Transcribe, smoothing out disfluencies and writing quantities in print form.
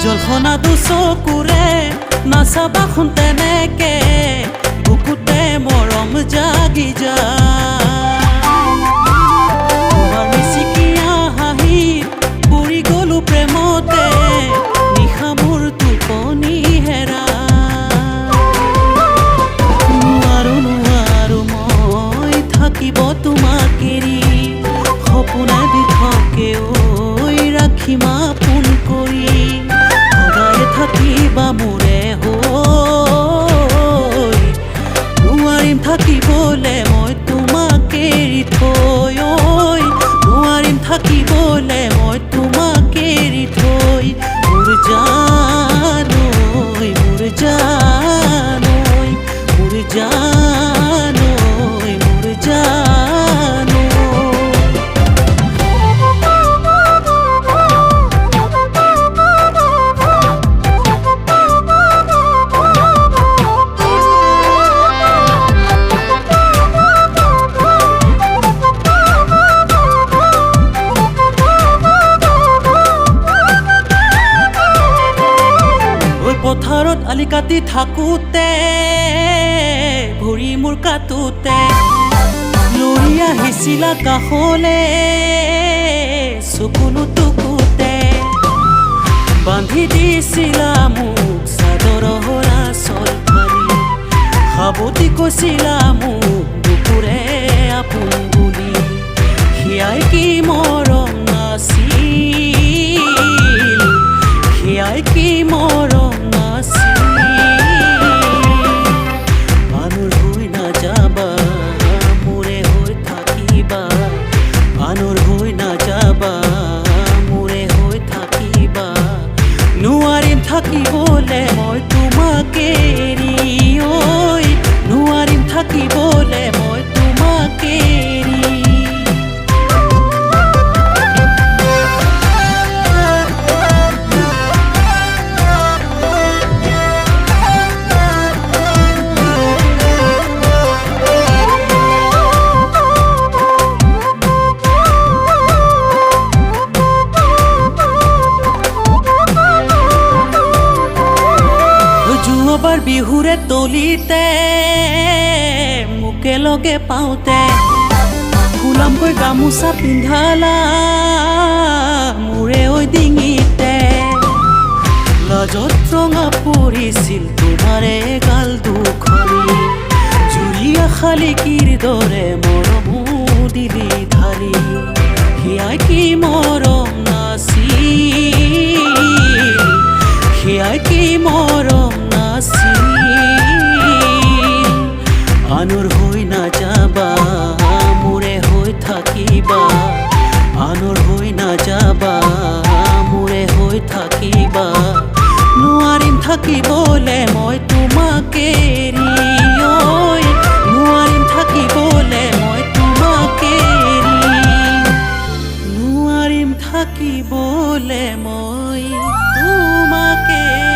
জলখনা দুচকুৰে নাচাবাখোন তেনেকে বুকুতে মৰম জাগি তোমাৰ মিচিকিয়া হাঁহিত পৰি গলো প্ৰেমতে নিশা মোৰ টোপনি হেৰা নোৱাৰো মই থাকিব তোমাক এৰি সপোনে বিধকে ঐ ৰাখিম আপোন কৰি থাকিবা মোৰে হৈ নোৱাৰিম থাকিবলে মই তোমাক এৰি থৈ নোৱাৰিম থাকিবলে মই তোমাক এৰি থৈ মোৰ জান মোৰ জান মোৰ জান মোৰ জান পথাৰত আলি কাটি থাকোঁতে ভৰি মোৰ কাটোতে লৰি আহিছিলা কাষলে চকুলো টুকুতে বান্ধি দিছিলা মোক চাদৰৰ আঁচল ফালি সাৱটি কৈছিলা মোক বুকুৰে আপোন বুলি সেয়াই কি মৰম নাছিল সেয়াই কি মৰম থাকিবলে মই তোমাক এৰি নোৱাৰিম থাকিবলে মই তোমাক এৰি যোৱাবাৰ বিহুৰে তলিতে মোকে লগে পাওঁতে ফুলামকৈ গামোচা পিন্ধালা মোৰে ঐ ডিঙিতে লাজত ৰঙা পৰিছিল তোমাৰে গাল দুখনি জুলীয়া শালিকীৰ দৰে মৰমো দিলি ঢালি সেয়াই কি মৰম নাছিল সেয়াই কি মৰম আনৰ হৈ নাযাবা মোৰে হৈ থাকিবা আনৰ হৈ নাযাবা মোৰে হৈ থাকিবা নোৱাৰিম থাকিবলে মই তোমাক এৰি নোৱাৰিম থাকিবলে মই তোমাক এৰি নোৱাৰিম থাকিবলে মই তোমাক এৰি